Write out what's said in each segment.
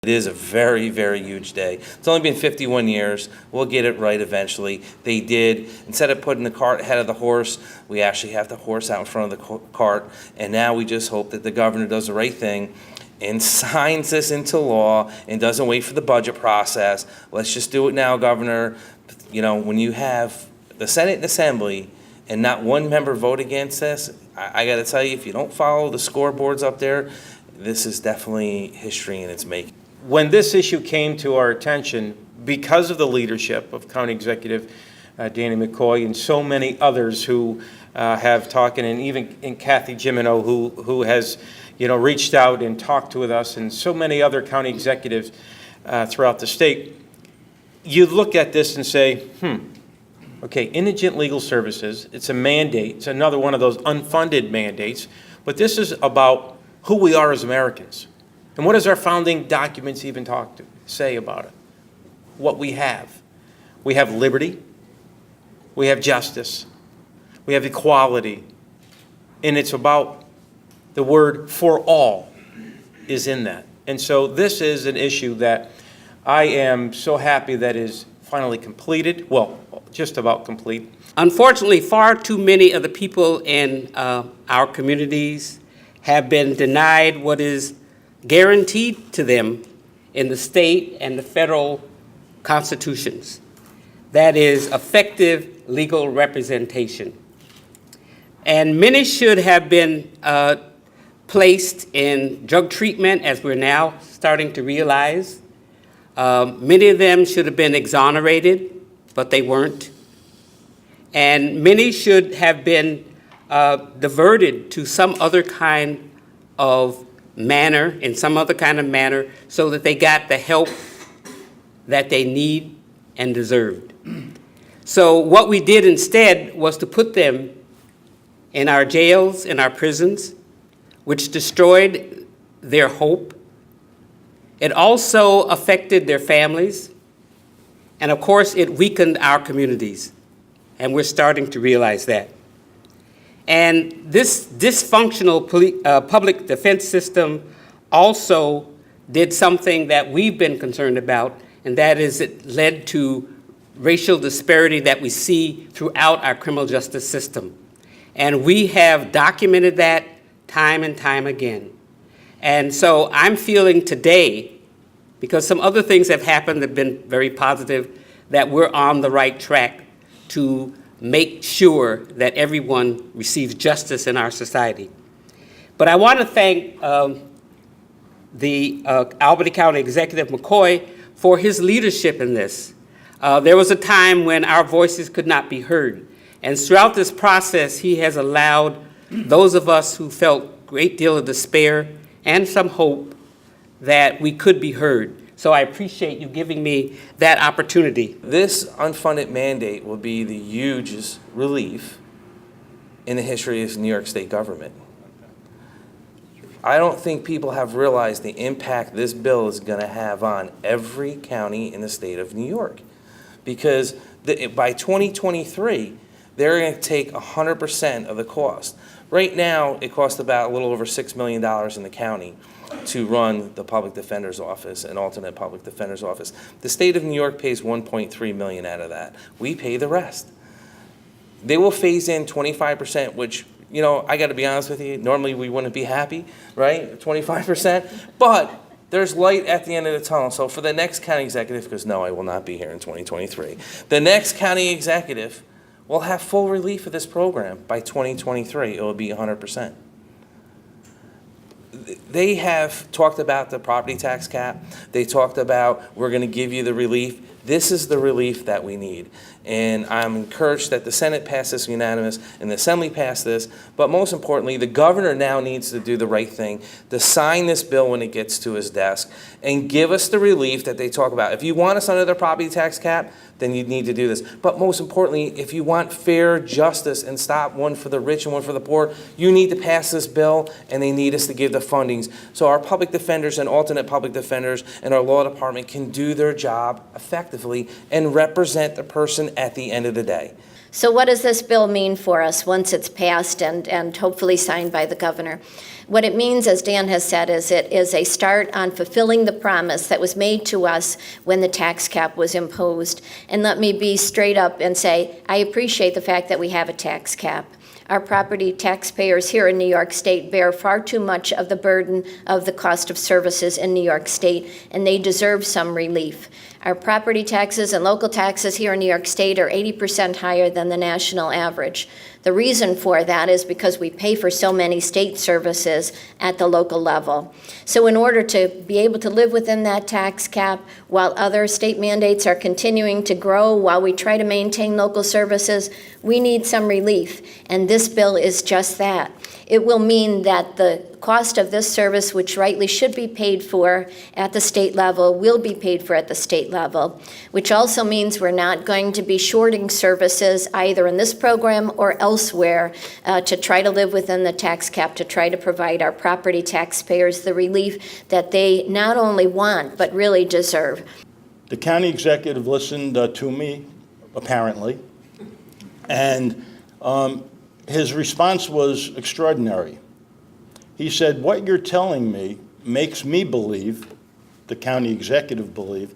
It is a very, very huge day. It's only been 51 years. We'll get it right eventually. They did. Instead of putting the cart ahead of the horse, we actually have the horse out in front of the cart. And now we just hope that the governor does the right thing and signs this into law and doesn't wait for the budget process. Let's just do it now, Governor. You know, when you have the Senate and Assembly and not one member vote against this, I got to tell you, if you don't follow the scoreboards up there, this is definitely history in its making. When this issue came to our attention, because of the leadership of County Executive Danny McCoy and so many others who have talked, and even Kathy Jimeno, who has reached out and talked with us, and so many other county executives throughout the state, you look at this and say, okay, Indigent Legal Services, it's a mandate. It's another one of those unfunded mandates, but this is about who we are as Americans. And what does our founding documents even say about it? What we have. We have liberty, we have justice, we have equality, and it's about the word for all is in that. And so this is an issue that I am so happy that is finally completed, well, just about complete. Unfortunately, far too many of the people in our communities have been denied what is guaranteed to them in the state and the federal constitutions. That is effective legal representation. And many should have been placed in drug treatment, as we're now starting to realize. Many of them should have been exonerated, but they weren't. And many should have been diverted to some other kind of manner, in some other kind of manner, so that they got the help that they need and deserved. So what we did instead was to put them in our jails, in our prisons, which destroyed their hope. It also affected their families. And of course, it weakened our communities. And we're starting to realize that. And this dysfunctional public defense system also did something that we've been concerned about, and that is it led to racial disparity that we see throughout our criminal justice system. And we have documented that time and time again. And so I'm feeling today, because some other things have happened that have been very positive, that we're on the right track to make sure that everyone receives justice in our society. But I want to thank the Albany County Executive McCoy for his leadership in this. There was a time when our voices could not be heard. And throughout this process, he has allowed those of us who felt a great deal of despair and some hope that we could be heard. So I appreciate you giving me that opportunity. This unfunded mandate will be the hugest relief in the history of New York State government. I don't think people have realized the impact this bill is going to have on every county in the state of New York. Because by 2023, they're going to take 100% of the cost. Right now, it costs about a little over $6 million in the county to run the public defender's office, an alternate public defender's office. The state of New York pays $1.3 million out of that. We pay the rest. They will phase in 25%, which, I got to be honest with you, normally we wouldn't be happy, right? 25%, but there's light at the end of the tunnel. So for the next county executive, because no, I will not be here in 2023, the next county executive will have full relief of this program by 2023. It will be 100%. They have talked about the property tax cap. They talked about we're going to give you the relief. This is the relief that we need. And I'm encouraged that the Senate passed this unanimous and the Assembly passed this. But most importantly, the governor now needs to do the right thing, to sign this bill when it gets to his desk and give us the relief that they talk about. If you want us under the property tax cap, then you need to do this. But most importantly, if you want fair justice and stop one for the rich and one for the poor, you need to pass this bill, and they need us to give the fundings so our public defenders and alternate public defenders and our law department can do their job effectively and represent the person at the end of the day. So what does this bill mean for us once it's passed and hopefully signed by the governor? What it means, as Dan has said, is it is a start on fulfilling the promise that was made to us when the tax cap was imposed. And let me be straight up and say, I appreciate the fact that we have a tax cap. Our property taxpayers here in New York State bear far too much of the burden of the cost of services in New York State, and they deserve some relief. Our property taxes and local taxes here in New York State are 80% higher than the national average. The reason for that is because we pay for so many state services at the local level. So in order to be able to live within that tax cap, while other state mandates are continuing to grow, while we try to maintain local services, we need some relief, and this bill is just that. It will mean that the cost of this service, which rightly should be paid for at the state level, will be paid for at the state level, which also means we're not going to be shorting services either in this program or elsewhere to try to live within the tax cap, to try to provide our property taxpayers the relief that they not only want, but really deserve. The county executive listened to me, apparently, and his response was extraordinary. He said, what you're telling me makes me believe, the county executive believe,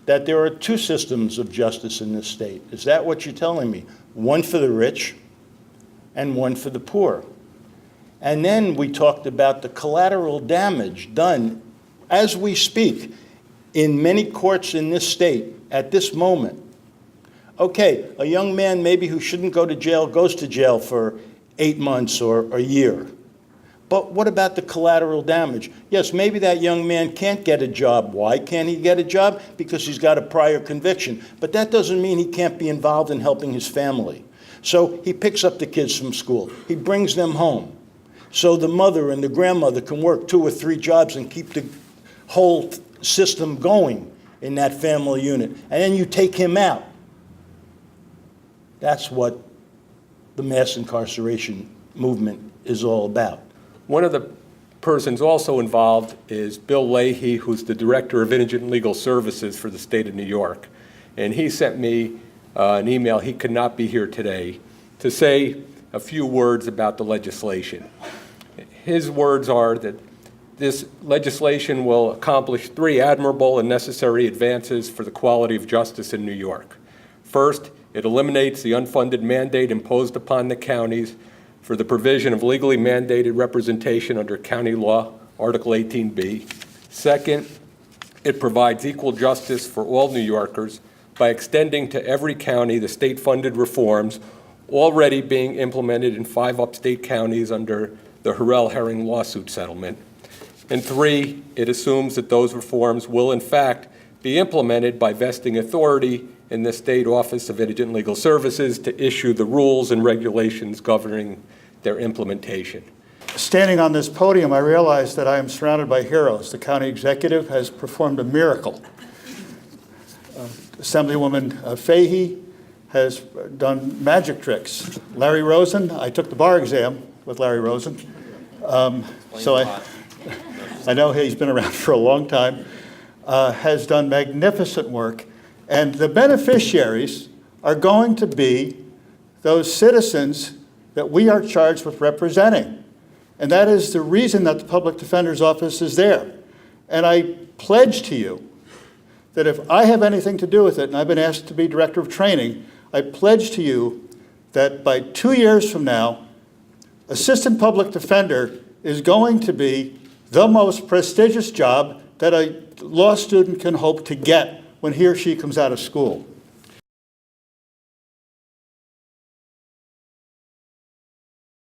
that there are two systems of justice in this state. Is that what you're telling me? One for the rich and one for the poor. And then we talked about the collateral damage done as we speak in many courts in this state at this moment. Okay, a young man maybe who shouldn't go to jail goes to jail for 8 months or a year. But what about the collateral damage? Yes, maybe that young man can't get a job. Why can't he get a job? Because he's got a prior conviction. But that doesn't mean he can't be involved in helping his family. So he picks up the kids from school. He brings them home. So the mother and the grandmother can work 2 or 3 jobs and keep the whole system going in that family unit. And then you take him out. That's what the mass incarceration movement is all about. One of the persons also involved is Bill Leahy, who's the Director of Indigent Legal Services for the state of New York. And he sent me an email, he could not be here today, to say a few words about the legislation. His words are that this legislation will accomplish 3 admirable and necessary advances for the quality of justice in New York. First, it eliminates the unfunded mandate imposed upon the counties for the provision of legally mandated representation under county law, Article 18B. Second, it provides equal justice for all New Yorkers by extending to every county the state-funded reforms already being implemented in 5 upstate counties under the Hurrell-Herring lawsuit settlement. And 3, it assumes that those reforms will, in fact, be implemented by vesting authority in the State Office of Indigent Legal Services to issue the rules and regulations governing their implementation. Standing on this podium, I realize that I am surrounded by heroes. The county executive has performed a miracle. Assemblywoman Fahey has done magic tricks. Larry Rosen, I took the bar exam with Larry Rosen. So I know he's been around for a long time, has done magnificent work. And the beneficiaries are going to be those citizens that we are charged with representing. And that is the reason that the Public Defender's Office is there. And I pledge to you that if I have anything to do with it, and I've been asked to be Director of Training, I pledge to you that by 2 years from now, Assistant Public Defender is going to be the most prestigious job that a law student can hope to get when he or she comes out of school.